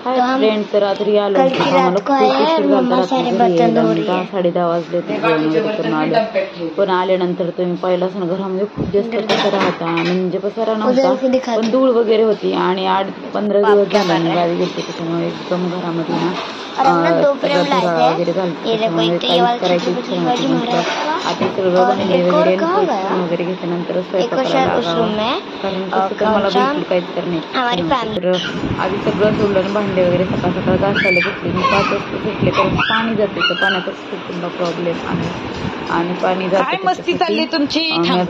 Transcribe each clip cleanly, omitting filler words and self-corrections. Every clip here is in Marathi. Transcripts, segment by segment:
हाय फ्रेंड, तर रात्री आलो आम्हाला खूप उशीर झाला. रात्री 10-10:30 वाजले ते जेवण वगैरे करून आले. पण आल्यानंतर तुम्ही पाहिलाच ना, घरामध्ये खूप जास्त पसारा होता. म्हणजे पसारा नव्हता पण धूळ वगैरे होती. आणि 8-15 दिवस झाला मी गावी गेले, त्याच्यामुळे एकदम घरामध्ये ना धुराळा वगैरे झाला. त्याच्यामुळे काहीच करायची इच्छा नव्हती. म्हटलं आता सगळं भांडे वगैरे वगैरे घेतल्यानंतर स्वयंपाकाला लागावं, कारण तसं तर मला बिलकुल काहीच करण्याची. तर आधी सगळं सोडलं आणि भांडे वगैरे सकाळ सकाळ घासायला घेतले. मी 5 वाजता सुटले, कारण पाणी जाते तर पाण्याचा खूप मोठा प्रॉब्लेम आहे. आणि पाणी जाते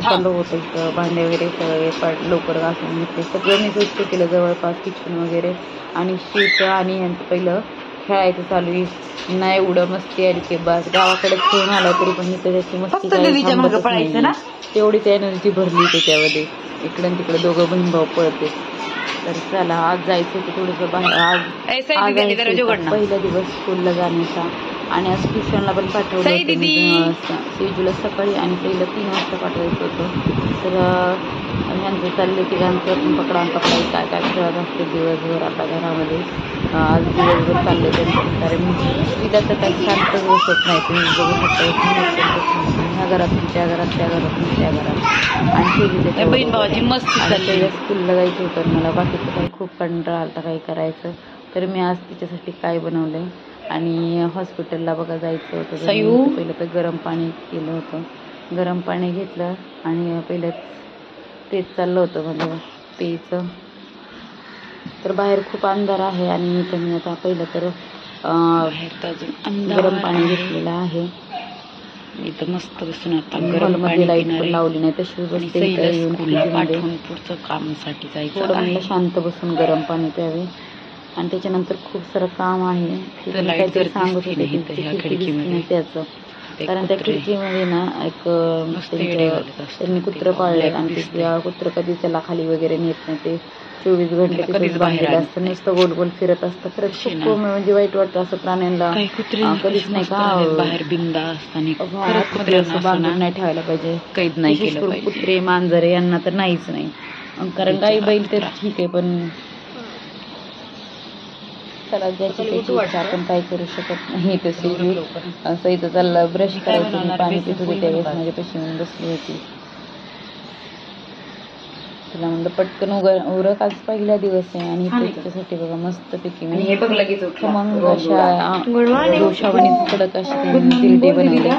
चालू होतं इथं. भांडे वगैरे सगळे लवकर घासून घेतले. सगळं मी स्वच्छ केलं जवळपास, किचन वगैरे. आणि शीत आणि यांचं पहिलं खेळायचं चालू आहे ना. एवढं मस्ती आली की बस. गावाकडे खेळून आला तरी पण इथं त्याची मस्ती तेवढीच एनर्जी भरली त्याच्यामध्ये. इकडं तिकडे दोघं बहीण भाऊ पळते. तर चला, आज जायचं होतं थोडंसं बाहेर. आज पहिला दिवस स्कूलला जाण्याचा. आणि आज ट्युशनला पण पाठवलं होतं सेजूला सकाळी, आणि पहिलं 3 वाजता पाठवायचं होतं. तर ह्यांचं चाललं की ह्यांचं पकडा काय काय खेळत असते दिवसभर आता घरामध्ये. आज दिवसभर चाललं त्यांचं, कारण तिला तर काही शांतच बसत नाही. तुम्ही बघू शकता, ह्या घरातून त्या घरात, त्या घरातून त्या घरात. आणि बहीण भावाची मस्ती चालली. स्कूलला जायचं होतं मला, बाकीचं काही खूप कंटाळा आलता काही करायचं. तर मी आज तिच्यासाठी काय बनवलंय. आणि हॉस्पिटलला बघा जायचं होतं. पहिलं तर गरम पाणी केलं होतं. गरम पाणी घेतलं आणि पहिलं तेच चाललं होतं म्हणजे प्यायचं. तर बाहेर खूप अंधार आहे आणि इथं मी आता पहिलं तर गरम पाणी घेतलेलं आहे. इथं मस्त बसून आता हॉलमध्ये लाईट पण लावली नाही, तशी बसते येऊन पुढचं कामासाठी जायचं. थोडं म्हणलं शांत बसून गरम पाणी प्यावे. आणि त्याच्यानंतर खूप सारं काम आहे. काहीतरी सांगत होते त्याचं, कारण त्या खिडकीमध्ये ना एक त्यांनी कुत्रं पाळलं आणि ते कुत्रं कधी त्याला खाली वगैरे नेत नाही. ते 24 घंटे तिथेच बाहेर असतं, नुसतं गोल गोल फिरत असतं. खरंच खूप म्हणजे वाईट वाटतं असं प्राण्यांना. कधीच नाही का बाहेर बिंदा असताना बांधून नाही ठेवायला पाहिजे, कैद नाही केलं पाहिजे. कुत्रे मांजरे यांना तर नाहीच नाही, कारण गाई बैल तर ठीक आहे, पण चला ज्याची त्याची इच्छा, आपण काय करू शकत नाही. तसे असं इथं चाललं ब्रश करायचं, पाणी पित होते त्यावेळेस माझ्यापाशी येऊन बसली होती. तिला म्हणलं पटकन उरक, आज पहिला दिवस आहे. आणि त्याच्यासाठी बघा मस्त पैकी मी खमंग अशा जोशावानी कडक अशी तिरडे बनवले.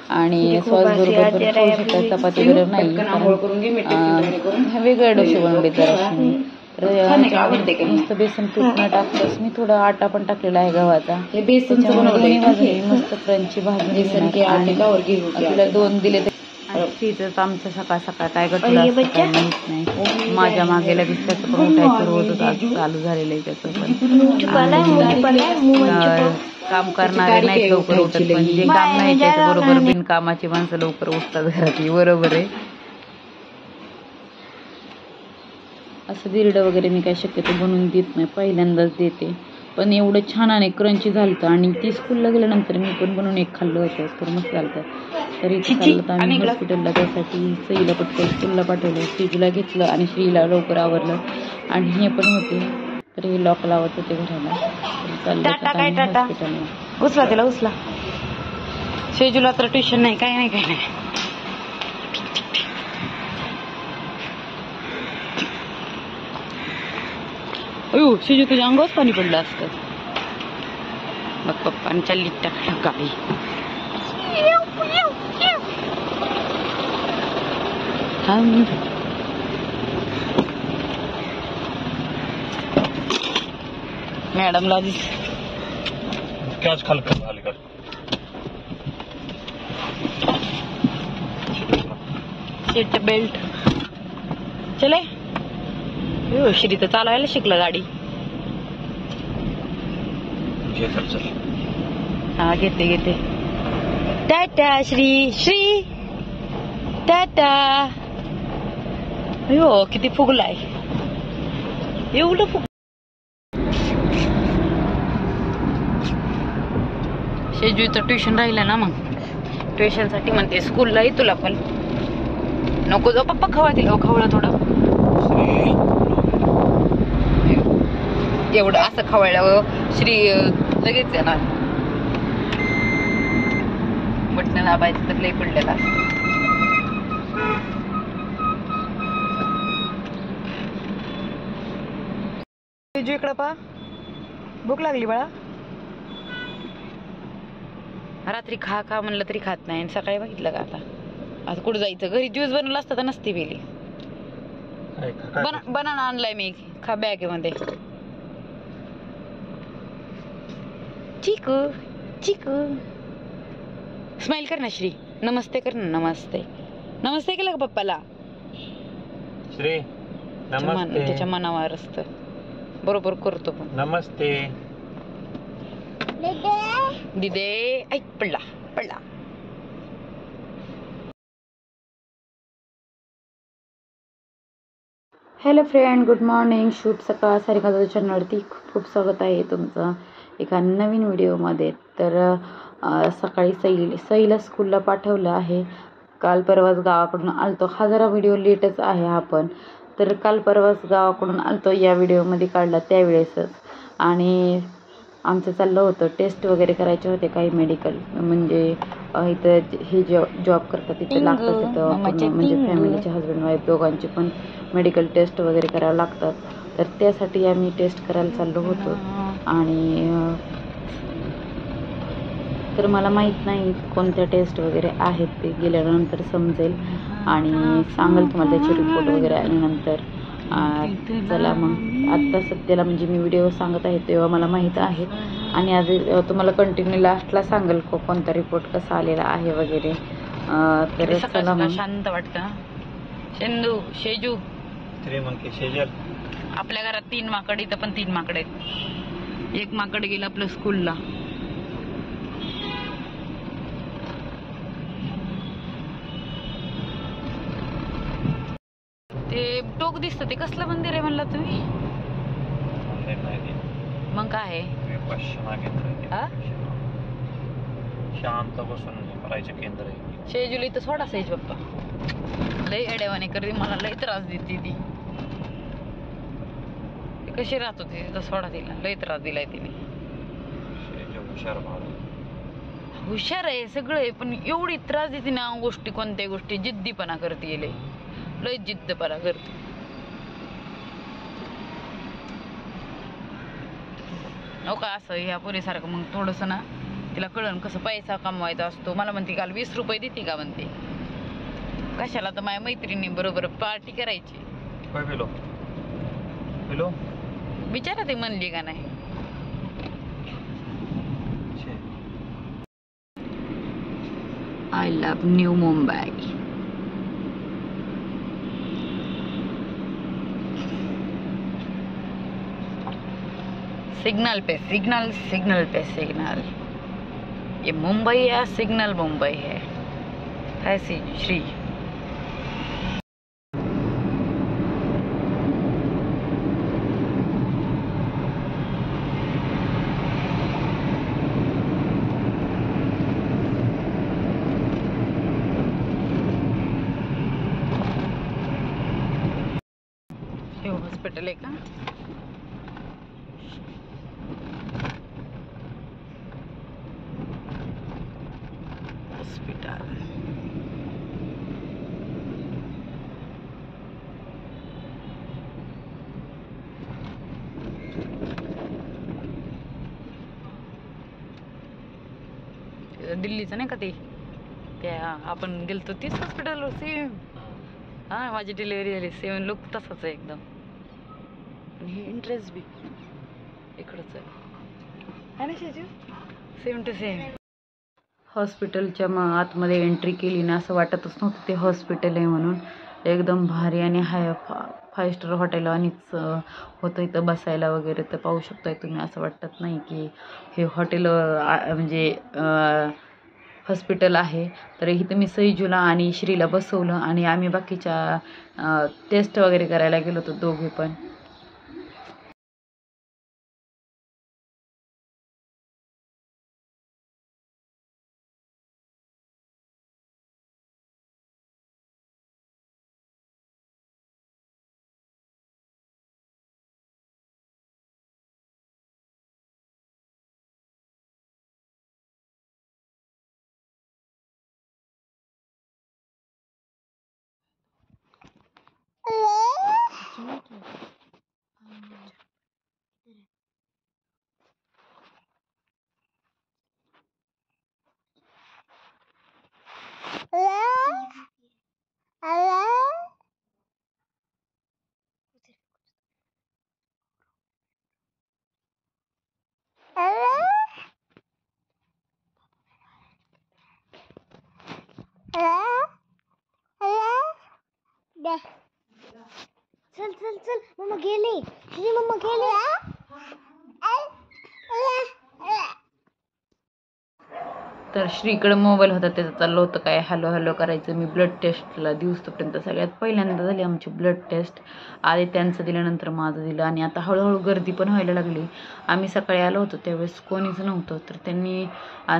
आणि सॉस बरोबर खाऊ शकतात, चपाती बरोबर नाही, कारण वेगळे डोसे बनवले जराशी. मस्त बेसन पीठ न टाकताच मी थोडा आटा पण टाकलेला आहे गव्हाचा. दोन्ही बाजूने मस्त क्रंची भाजून तिला 2 दिले. तिथंच आमचं सकाळ सकाळ काय गटलं असतं काय माहित नाही. माझ्या मागे लगेच त्याचं पण उठायचं रोजच आज चालू झालेलं आहे त्याचं पण. काम करणारे नाहीत लवकर उठत, पण जे काम नाही त्याच्या बरोबर बिनकामाची माणसं लवकर उठतात घरातली. बरोबर आहे. असं दिरडं वगैरे मी काय शक्यतो बनवून देत नाही, पहिल्यांदाच देते. पण एवढं छान आणि क्रंची झालं. आणि ती स्कूलला गेल्यानंतर मी पण बनवून एक खाल्लं होतं, तर मस्त झालं. तरी चाललं तर आम्ही हॉस्पिटलला त्यासाठी सईला पटकन स्कूलला पाठवलं. श्रीजूला घेतलं आणि श्रीला लवकर आवरलं. आणि हे पण होते, तर हे लॉक लावत होते घराला. चाललं हॉस्पिटलला. उचला तिला, उचला. श्रीजूला तर ट्युशन नाही, काय नाही, काय नाही. अयो शिजू, तुझ्या अंगावर पाणी पडलं असतं बघ. पप्पाने चालली टाकलं गाडी. मॅडमला कॅच खाल सीट बेल्ट चले. श्री तर चालवायला शिकलं गाडी. हा घेते. टाटा श्री, श्री टाटा. अयो किती फुगलाय, एवढं फुग. शेजूचं ट्युशन राहिलं ना, मग ट्युशन साठी म्हणते स्कूलला ये तुला पण. नको जाऊ पप्पा, खवा तिला खवळा थोडा. एवढं असं खवळल्यावर श्री लगेच येणार. बटन दाबायचं तर लई पडलेलं असतं. इकडं पा, भूक लागली बाळा. रात्री खा खा म्हणलं तरी खात नाही. सकाळी बघितलं का आता कुठं जायचं, घरी ज्यूस बनवला असता तर नसती पेली. बनाना आणलाय मी, खा बॅगेमध्ये. चिकू चिकू स्माइल कर ना श्री, नमस्ते कर ना. नमस्ते नमस्ते केलं का पप्पाला? श्री नमस्ते. त्याच्या मनावर असतं, बरोबर करतो पण. नमस्ते दिदे. ऐक पडला पडला. हॅलो फ्रेंड, गुड मॉर्निंग, शुभ सकाळ. सारिका चॅनलवरती खूप खूप स्वागत आहे तुमचं एका नवीन व्हिडिओमध्ये. तर सकाळी सईला स्कूलला पाठवलं आहे. काल परवाच गावाकडून आलतो. हा जरा व्हिडिओ लेटच आहे हा पण. तर काल परवाच गावाकडून आलतो, या व्हिडिओमध्ये काढला त्यावेळेसच. आणि आमचं चाललं होतं टेस्ट वगैरे करायचे होते काही मेडिकल, म्हणजे इथं हे जॉब करतात तिथं लागतात, तिथं म्हणजे फॅमिलीचे हजबंड वाईफ दोघांचे पण मेडिकल टेस्ट वगैरे करावं लागतात. तर त्यासाठी आम्ही टेस्ट करायला चाललो होतो. आणि तर मला माहीत नाही कोणत्या टेस्ट वगैरे आहेत, ते गेल्यानंतर समजेल आणि सांगेल तुम्हाला त्याचे रिपोर्ट वगैरे. आणि नंतर चला मग आत्ता सध्याला म्हणजे मी व्हिडिओ सांगत आहे तेव्हा मला माहीत आहे, आणि आज तुम्हाला कंटिन्यू लास्टला सांगेल कोणता रिपोर्ट कसा आलेला आहे वगैरे. तर चला मग. शांत वाटतं शेंदू शेजू शेजल. आपल्या घरात 3 माकड, इथं पण 3 माकड आहेत. एक माकड गेलं आपलं स्कूलला. ते टोक दिसतं, ते कसलं मंदिर आहे म्हणला तुम्ही? मग काय शांत बसून करायचं केंद्र आहे. शेजुली तर सोडा सेज बाप्पा, लई अड्यावाने करते, मला लई त्रास देते ती. कशी राहत होती तिथं, सोडा तिला, लई त्रास दिलाय तिने. हुशार आहे सगळं आहे, पण एवढी त्रास देते ना गोष्टी, कोणत्या गोष्टी जिद्दीपणा करते, लई जिद्दपणा करते. हो का असं ह्या पोरीसारखं मग थोडंसं ना तिला कळण कसं पैसा कमवायचा असतो. मला म्हणते काल 20 रुपये देते का म्हणते. कशाला, तर माझ्या मैत्रिणी बरोबर पार्टी करायची. विचारा ते म्हणली का नाही. I love new Mumbai. Signal pay signal, signal pay signal. ये मुंबई है, सिग्नल मुंबई है ऐसी श्री. हे हॉस्पिटल आहे का? हॉस्पिटल. दिल्लीचं नाही का ते, त्या आपण गेलतो तीच हॉस्पिटल सेम. हा, माझी डिलिव्हरी झाली सेम लुक तसाच आहे एकदम. हे इंटरेस्ट बी इकडंच आहे ना शेजू, सेम टू सेम. हॉस्पिटलच्या मग आतमध्ये एंट्री केली ना असं वाटतच नव्हतं ते हॉस्पिटल आहे म्हणून. एकदम भारी आणि 5 स्टार हॉटेल आणिच होतं इथं बसायला वगैरे. तर पाहू शकताय तुम्ही, असं वाटत नाही की हे हॉटेल म्हणजे हॉस्पिटल आहे. तर इथं मी सईजूला आणि श्रीला बसवलं आणि आम्ही बाकीच्या टेस्ट वगैरे करायला गेलो होतो दोघे पण. चल चल चल मम्मा गेली मम्मा गेली तर श्रीकडे मोबाईल होता, त्याचं चाललं होतं काय हॅलो हॅलो करायचं. मी ब्लड टेस्टला दिवस तोपर्यंत सगळ्यात पहिल्यांदा झाली आमची ब्लड टेस्ट. आधी त्यांचं दिल्यानंतर माझं दिलं आणि आता हळूहळू गर्दी पण व्हायला लागली. आम्ही सकाळी आलो होतो त्यावेळेस कोणीच नव्हतं, तर त्यांनी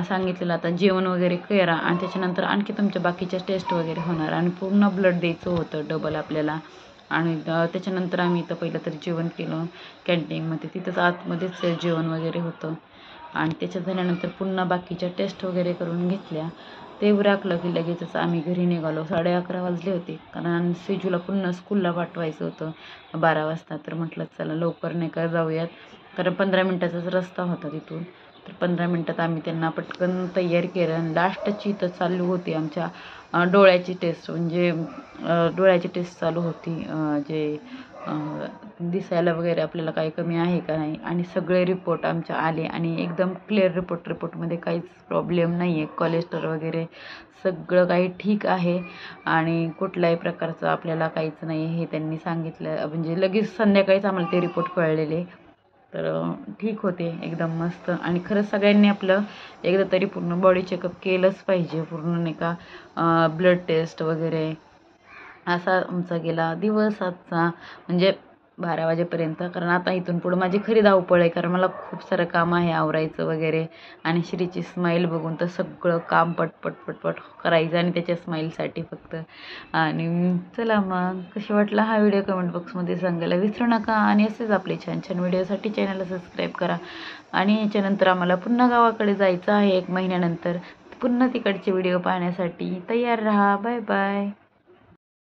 सांगितलेलं आता जेवण वगैरे करा आणि त्याच्यानंतर आणखी तुमच्या बाकीच्या टेस्ट वगैरे होणार आणि पूर्ण ब्लड द्यायचं होतं डबल आपल्याला. आणि त्याच्यानंतर आम्ही इथं पहिलं तर जेवण केलं कॅन्टीनमध्ये, तिथंच आतमध्येच जेवण वगैरे होतं आणि त्याच्यात झाल्यानंतर पुन्हा बाकीच्या टेस्ट वगैरे करून घेतल्या. ते उरकलं की लगेचच आम्ही घरी निघालो. 11:30 वाजले होते, कारण सेजूला पुन्हा स्कूलला पाठवायचं होतं 12 वाजता. तर म्हटलं चला लवकर नाही का जाऊयात, कारण 15 मिनटाचाच रस्ता होता तिथून. तर 15 मिनटात आम्ही त्यांना पटकन तयार केलं आणि लास्टची इथं चालू होती आमच्या डोळ्याची टेस्ट. म्हणजे डोळ्याची टेस्ट चालू होती, जे दिसायला वगैरे आपल्याला काही कमी आहे का नाही, आणि सगळे रिपोर्ट आमच्या आले आणि एकदम क्लिअर रिपोर्टमध्ये काहीच प्रॉब्लेम नाही आहे. कोलेस्ट्रॉल वगैरे सगळं काही ठीक आहे आणि कुठल्याही प्रकारचं आपल्याला काहीच नाही हे त्यांनी सांगितलं. म्हणजे लगेच संध्याकाळीच आम्हाला ते रिपोर्ट कळलेले. तर ठीक होते एकदम मस्त. आणि खरंच सगळ्यांनी आपलं एकदा तरी पूर्ण बॉडी चेकअप केलंच पाहिजे, पूर्ण नाही का ब्लड टेस्ट वगैरे. असा आमचा गेला दिवस आजचा, म्हणजे 12 वाजेपर्यंत. कारण आता इथून पुढं माझी खरी धावपळ आहे, कारण मला खूप सारं काम आहे आवरायचं वगैरे. आणि श्रीची स्माईल बघून तर सगळं काम पटपट पटपट करायचं आणि त्याच्या स्माईलसाठी फक्त. आणि चला मग कशी वाटला हा व्हिडिओ कमेंट बॉक्समध्ये सांगायला विसरू नका. आणि असेच आपले छान छान व्हिडिओसाठी चॅनलला सबस्क्राईब करा. आणि याच्यानंतर आम्हाला पुन्हा गावाकडे जायचं आहे 1 महिन्यानंतर. पुन्हा तिकडचे व्हिडिओ पाहण्यासाठी तयार राहा. Bye bye.